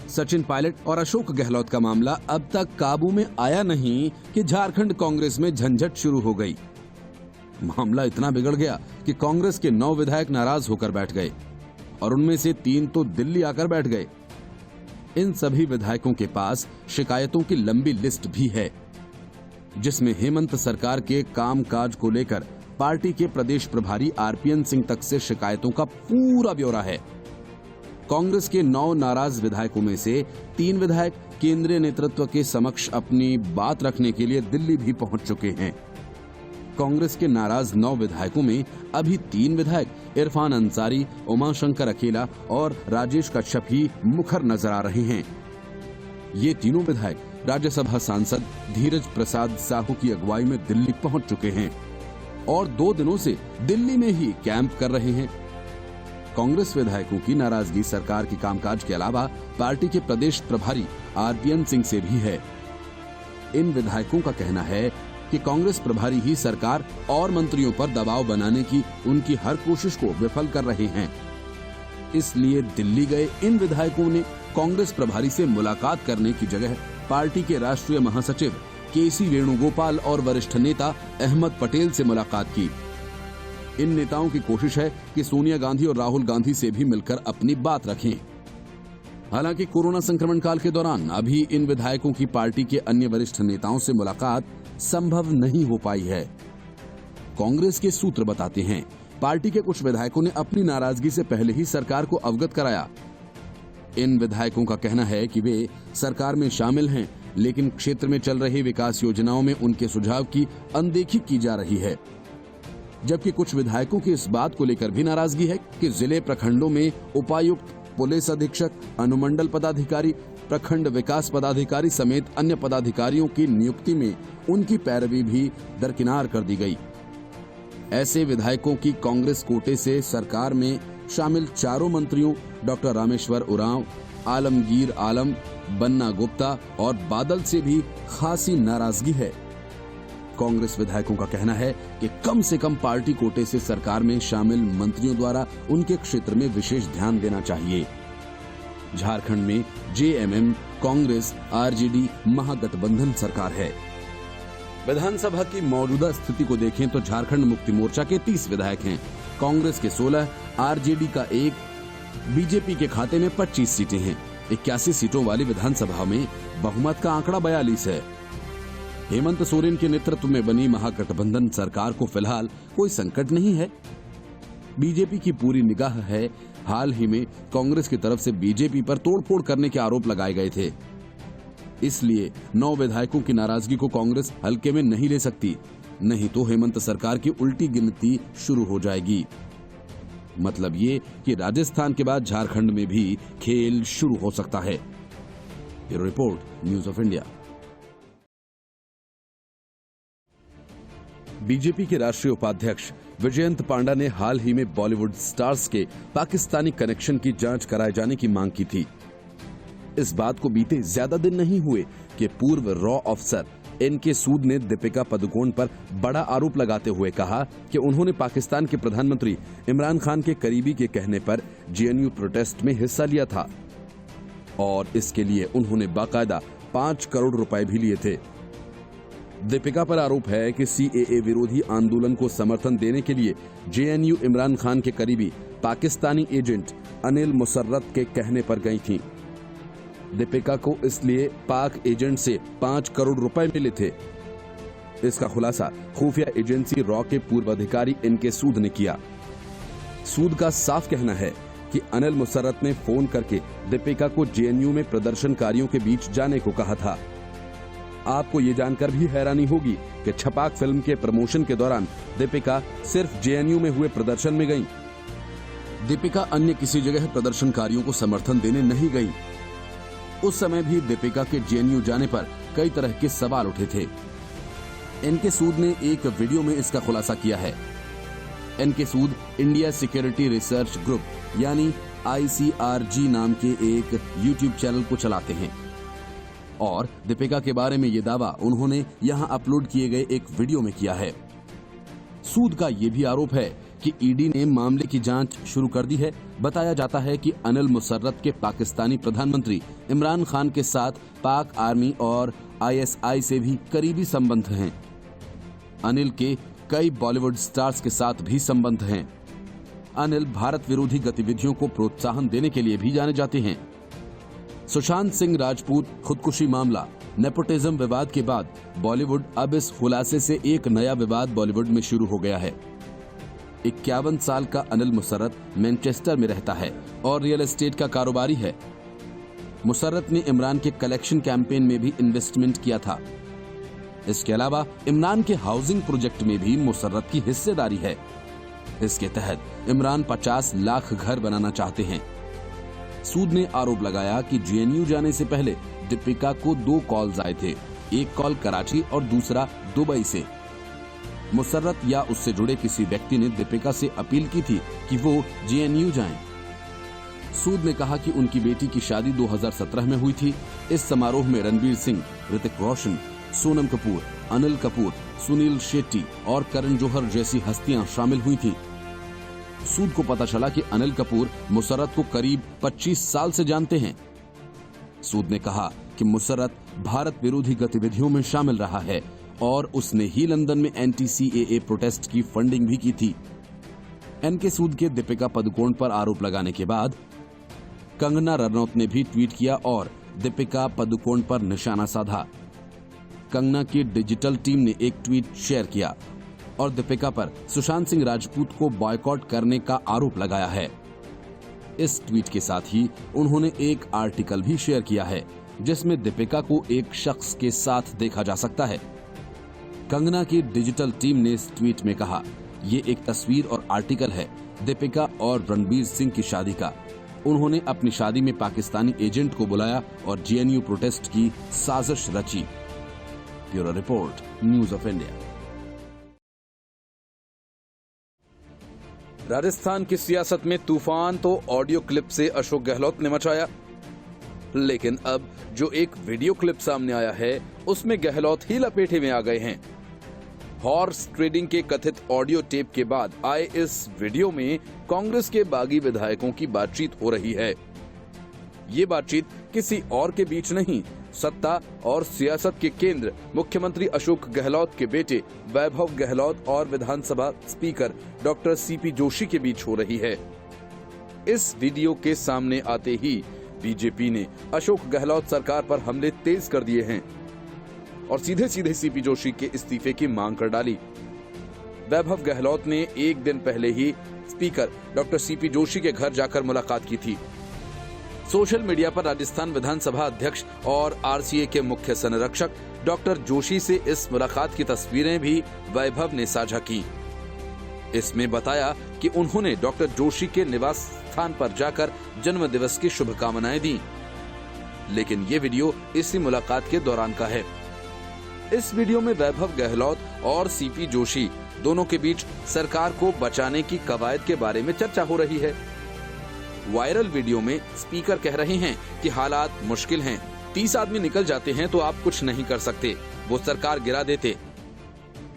सचिन पायलट और अशोक गहलोत का मामला अब तक काबू में आया नहीं कि झारखंड कांग्रेस में झंझट शुरू हो गई। मामला इतना बिगड़ गया कि कांग्रेस के 9 विधायक नाराज होकर बैठ गए और उनमें से 3 तो दिल्ली आकर बैठ गए। इन सभी विधायकों के पास शिकायतों की लंबी लिस्ट भी है, जिसमें हेमंत सरकार के कामकाज को लेकर पार्टी के प्रदेश प्रभारी आरपीएन सिंह तक से शिकायतों का पूरा ब्यौरा है। कांग्रेस के 9 नाराज विधायकों में से 3 विधायक केंद्रीय नेतृत्व के समक्ष अपनी बात रखने के लिए दिल्ली भी पहुंच चुके हैं। कांग्रेस के नाराज 9 विधायकों में अभी 3 विधायक इरफान अंसारी, उमाशंकर अकेला और राजेश कश्यप ही मुखर नजर आ रहे हैं। ये तीनों विधायक राज्यसभा सांसद धीरज प्रसाद साहू की अगुवाई में दिल्ली पहुंच चुके हैं और 2 दिनों से दिल्ली में ही कैंप कर रहे हैं। कांग्रेस विधायकों की नाराजगी सरकार के कामकाज के अलावा पार्टी के प्रदेश प्रभारी आरपीएन सिंह से भी है। इन विधायकों का कहना है कि कांग्रेस प्रभारी ही सरकार और मंत्रियों पर दबाव बनाने की उनकी हर कोशिश को विफल कर रहे हैं। इसलिए दिल्ली गए इन विधायकों ने कांग्रेस प्रभारी से मुलाकात करने की जगह पार्टी के राष्ट्रीय महासचिव केसी वेणुगोपाल और वरिष्ठ नेता अहमद पटेल से मुलाकात की। इन नेताओं की कोशिश है कि सोनिया गांधी और राहुल गांधी से भी मिलकर अपनी बात रखें। हालांकि कोरोना संक्रमण काल के दौरान अभी इन विधायकों की पार्टी के अन्य वरिष्ठ नेताओं से मुलाकात संभव नहीं हो पाई है। कांग्रेस के सूत्र बताते हैं, पार्टी के कुछ विधायकों ने अपनी नाराजगी से पहले ही सरकार को अवगत कराया। इन विधायकों का कहना है कि वे सरकार में शामिल हैं, लेकिन क्षेत्र में चल रही विकास योजनाओं में उनके सुझाव की अनदेखी की जा रही है। जबकि कुछ विधायकों की इस बात को लेकर भी नाराजगी है कि जिले प्रखंडों में उपायुक्त, पुलिस अधीक्षक, अनुमंडल पदाधिकारी, प्रखंड विकास पदाधिकारी समेत अन्य पदाधिकारियों की नियुक्ति में उनकी पैरवी भी दरकिनार कर दी गई। ऐसे विधायकों की कांग्रेस कोटे से सरकार में शामिल 4 मंत्रियों डॉक्टर रामेश्वर उरांव, आलमगीर आलम, बन्ना गुप्ता और बादल से भी खासी नाराजगी है। कांग्रेस विधायकों का कहना है कि कम से कम पार्टी कोटे से सरकार में शामिल मंत्रियों द्वारा उनके क्षेत्र में विशेष ध्यान देना चाहिए। झारखंड में जेएमएम, कांग्रेस, आरजेडी महागठबंधन सरकार है। विधानसभा की मौजूदा स्थिति को देखें तो झारखंड मुक्ति मोर्चा के 30 विधायक हैं, कांग्रेस के 16, आरजेडी का 1, बीजेपी के खाते में 25 सीटें हैं। 81 सीटों वाली विधानसभा में बहुमत का आंकड़ा 42 है। हेमंत सोरेन के नेतृत्व में बनी महागठबंधन सरकार को फिलहाल कोई संकट नहीं है। बीजेपी की पूरी निगाह है। हाल ही में कांग्रेस की तरफ से बीजेपी पर तोड़फोड़ करने के आरोप लगाए गए थे। इसलिए 9 विधायकों की नाराजगी को कांग्रेस हल्के में नहीं ले सकती, नहीं तो हेमंत सरकार की उल्टी गिनती शुरू हो जाएगी। मतलब ये कि राजस्थान के बाद झारखंड में भी खेल शुरू हो सकता है। Bureau report, news of India. BJP के राष्ट्रीय उपाध्यक्ष विजयंत पांडा ने हाल ही में बॉलीवुड स्टार्स के पाकिस्तानी कनेक्शन की जांच कराए जाने की मांग की थी। इस बात को बीते ज्यादा दिन नहीं हुए कि पूर्व रॉ अफसर एनके सूद ने दीपिका पादुकोण पर बड़ा आरोप लगाते हुए कहा कि उन्होंने पाकिस्तान के प्रधानमंत्री इमरान खान के करीबी के कहने पर जेएनयू प्रोटेस्ट में हिस्सा लिया था और इसके लिए उन्होंने बाकायदा 5 करोड़ रुपए भी लिए थे। दीपिका पर आरोप है कि सीएए विरोधी आंदोलन को समर्थन देने के लिए जेएनयू इमरान खान के करीबी पाकिस्तानी एजेंट अनिल मुसर्रत के कहने पर गई थीं। दीपिका को इसलिए पाक एजेंट से 5 करोड़ रुपए मिले थे। इसका खुलासा खुफिया एजेंसी रॉ के पूर्व अधिकारी एनके सूद ने किया। सूद का साफ कहना है कि अनिल मुसर्रत ने फोन करके दीपिका को जेएनयू में प्रदर्शनकारियों के बीच जाने को कहा था। आपको ये जानकर भी हैरानी होगी कि छपाक फिल्म के प्रमोशन के दौरान दीपिका सिर्फ जेएनयू में हुए प्रदर्शन में गई। दीपिका अन्य किसी जगह प्रदर्शनकारियों को समर्थन देने नहीं गई। उस समय भी दीपिका के जेएनयू जाने पर कई तरह के सवाल उठे थे। एनके सूद ने एक वीडियो में इसका खुलासा किया है। एनके सूद इंडिया सिक्योरिटी रिसर्च ग्रुप यानी ICRG नाम के एक यूट्यूब चैनल को चलाते हैं और दीपिका के बारे में ये दावा उन्होंने यहां अपलोड किए गए एक वीडियो में किया है। सूद का ये भी आरोप है कि ईडी ने मामले की जांच शुरू कर दी है। बताया जाता है कि अनिल मुसर्रत के पाकिस्तानी प्रधानमंत्री इमरान खान के साथ पाक आर्मी और ISI से भी करीबी संबंध हैं। अनिल के कई बॉलीवुड स्टार्स के साथ भी संबंध हैं। अनिल भारत विरोधी गतिविधियों को प्रोत्साहन देने के लिए भी जाने जाते हैं। सुशांत सिंह राजपूत खुदकुशी मामला, नेपोटिज्म विवाद के बाद बॉलीवुड अब इस खुलासे से एक नया विवाद बॉलीवुड में शुरू हो गया है। 51 साल का अनिल मुसर्रत मैनचेस्टर में रहता है और रियल एस्टेट का कारोबारी है। मुसर्रत ने इमरान के कलेक्शन कैंपेन में भी इन्वेस्टमेंट किया था। इसके अलावा इमरान के हाउसिंग प्रोजेक्ट में भी मुसर्रत की हिस्सेदारी है। इसके तहत इमरान 50 लाख घर बनाना चाहते हैं। सूद ने आरोप लगाया कि GNU जाने से पहले दीपिका को 2 कॉल्स आए थे, एक कॉल कराची और दूसरा दुबई से। मुसर्रत या उससे जुड़े किसी व्यक्ति ने दीपिका से अपील की थी कि वो GNU जाएं। सूद ने कहा कि उनकी बेटी की शादी 2017 में हुई थी। इस समारोह में रणवीर सिंह, ऋतिक रोशन, सोनम कपूर, अनिल कपूर, सुनील शेट्टी और करण जौहर जैसी हस्तियां शामिल हुई थीं। सूद को पता चला कि अनिल कपूर मुसर्रत को करीब 25 साल से जानते हैं। सूद ने कहा कि मुसर्रत भारत विरोधी गतिविधियों में शामिल रहा है और उसने ही लंदन में anti-CAA प्रोटेस्ट की फंडिंग भी की थी। NK सूद के दीपिका पादुकोण पर आरोप लगाने के बाद कंगना रनौत ने भी ट्वीट किया और दीपिका पादुकोण पर निशाना साधा। कंगना की डिजिटल टीम ने एक ट्वीट शेयर किया और दीपिका पर सुशांत सिंह राजपूत को बॉयकॉट करने का आरोप लगाया है। इस ट्वीट के साथ ही उन्होंने एक आर्टिकल भी शेयर किया है जिसमें दीपिका को एक शख्स के साथ देखा जा सकता है। कंगना की डिजिटल टीम ने इस ट्वीट में कहा, ये एक तस्वीर और आर्टिकल है दीपिका और रणवीर सिंह की शादी का। उन्होंने अपनी शादी में पाकिस्तानी एजेंट को बुलाया और GNU प्रोटेस्ट की साजिश रची। Bureau report, news of India. Rajasthan की सियासत में तूफान तो ऑडियो क्लिप से अशोक गहलोत ने मचाया, लेकिन अब जो एक वीडियो क्लिप सामने आया है उसमें गहलोत ही लपेटे में आ गए हैं। हॉर्स ट्रेडिंग के कथित ऑडियो टेप के बाद आए इस वीडियो में कांग्रेस के बागी विधायकों की बातचीत हो रही है। ये बातचीत किसी और के बीच नहीं, सत्ता और सियासत के केंद्र मुख्यमंत्री अशोक गहलोत के बेटे वैभव गहलोत और विधानसभा स्पीकर डॉक्टर CP जोशी के बीच हो रही है। इस वीडियो के सामने आते ही बीजेपी ने अशोक गहलोत सरकार पर हमले तेज कर दिए हैं और सीधे सीधे CP जोशी के इस्तीफे की मांग कर डाली। वैभव गहलोत ने एक दिन पहले ही स्पीकर डॉक्टर CP जोशी के घर जाकर मुलाकात की थी। सोशल मीडिया पर राजस्थान विधानसभा अध्यक्ष और RCA के मुख्य संरक्षक डॉक्टर जोशी से इस मुलाकात की तस्वीरें भी वैभव ने साझा की। इसमें बताया कि उन्होंने डॉक्टर जोशी के निवास स्थान पर जाकर जन्म दिवस की शुभकामनाएं दी, लेकिन ये वीडियो इसी मुलाकात के दौरान का है। इस वीडियो में वैभव गहलोत और CP जोशी दोनों के बीच सरकार को बचाने की कवायद के बारे में चर्चा हो रही है। वायरल वीडियो में स्पीकर कह रहे हैं कि हालात मुश्किल हैं, 30 आदमी निकल जाते हैं तो आप कुछ नहीं कर सकते, वो सरकार गिरा देते।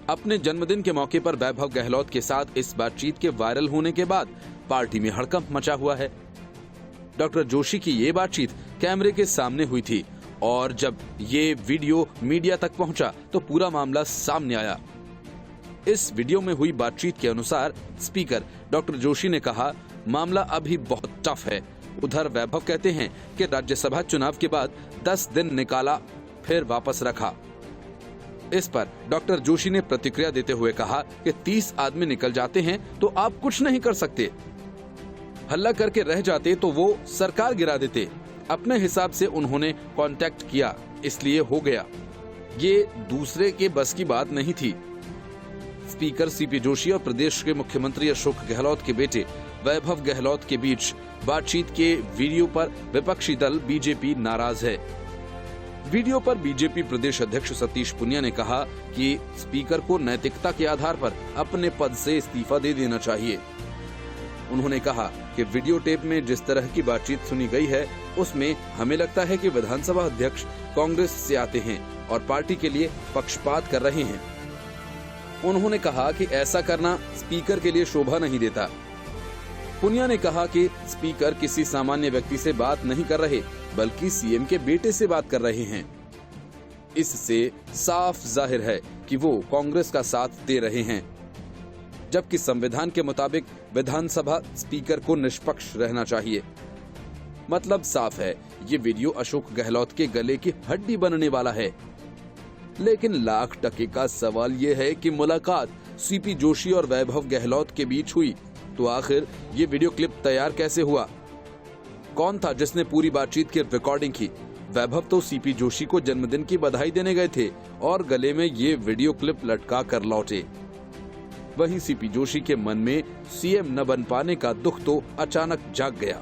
अपने जन्मदिन के मौके पर वैभव गहलोत के साथ इस बातचीत के वायरल होने के बाद पार्टी में हड़कंप मचा हुआ है। डॉक्टर जोशी की ये बातचीत कैमरे के सामने हुई थी और जब ये वीडियो मीडिया तक पहुंचा तो पूरा मामला सामने आया। इस वीडियो में हुई बातचीत के अनुसार स्पीकर डॉक्टर जोशी ने कहा, मामला अभी बहुत टफ है। उधर वैभव कहते हैं कि राज्यसभा चुनाव के बाद 10 दिन निकाला, फिर वापस रखा। इस पर डॉक्टर जोशी ने प्रतिक्रिया देते हुए कहा कि 30 आदमी निकल जाते हैं तो आप कुछ नहीं कर सकते, हल्ला करके रह जाते तो वो सरकार गिरा देते। अपने हिसाब से उन्होंने कांटेक्ट किया, इसलिए हो गया, ये दूसरे के बस की बात नहीं थी। स्पीकर CP जोशी और प्रदेश के मुख्यमंत्री अशोक गहलोत के बेटे वैभव गहलोत के बीच बातचीत के वीडियो पर विपक्षी दल बीजेपी नाराज है। वीडियो पर बीजेपी प्रदेश अध्यक्ष सतीश पुनिया ने कहा कि स्पीकर को नैतिकता के आधार पर अपने पद से इस्तीफा दे देना चाहिए। उन्होंने कहा कि वीडियो टेप में जिस तरह की बातचीत सुनी गई है उसमें हमें लगता है कि विधानसभा अध्यक्ष कांग्रेस से आते हैं और पार्टी के लिए पक्षपात कर रहे हैं। उन्होंने कहा कि ऐसा करना स्पीकर के लिए शोभा नहीं देता। पुनिया ने कहा कि स्पीकर किसी सामान्य व्यक्ति से बात नहीं कर रहे, बल्कि सीएम के बेटे से बात कर रहे हैं। इससे साफ जाहिर है कि वो कांग्रेस का साथ दे रहे हैं, जबकि संविधान के मुताबिक विधानसभा स्पीकर को निष्पक्ष रहना चाहिए। मतलब साफ है, ये वीडियो अशोक गहलोत के गले की हड्डी बनने वाला है। लेकिन लाख टके का सवाल ये है कि मुलाकात सीपी जोशी और वैभव गहलोत के बीच हुई, तो आखिर ये वीडियो क्लिप तैयार कैसे हुआ? कौन था जिसने पूरी बातचीत की रिकॉर्डिंग की? वैभव तो सीपी जोशी को जन्मदिन की बधाई देने गए थे और गले में ये वीडियो क्लिप लटका कर लौटे। वहीं सीपी जोशी के मन में सीएम न बन पाने का दुख तो अचानक जाग गया।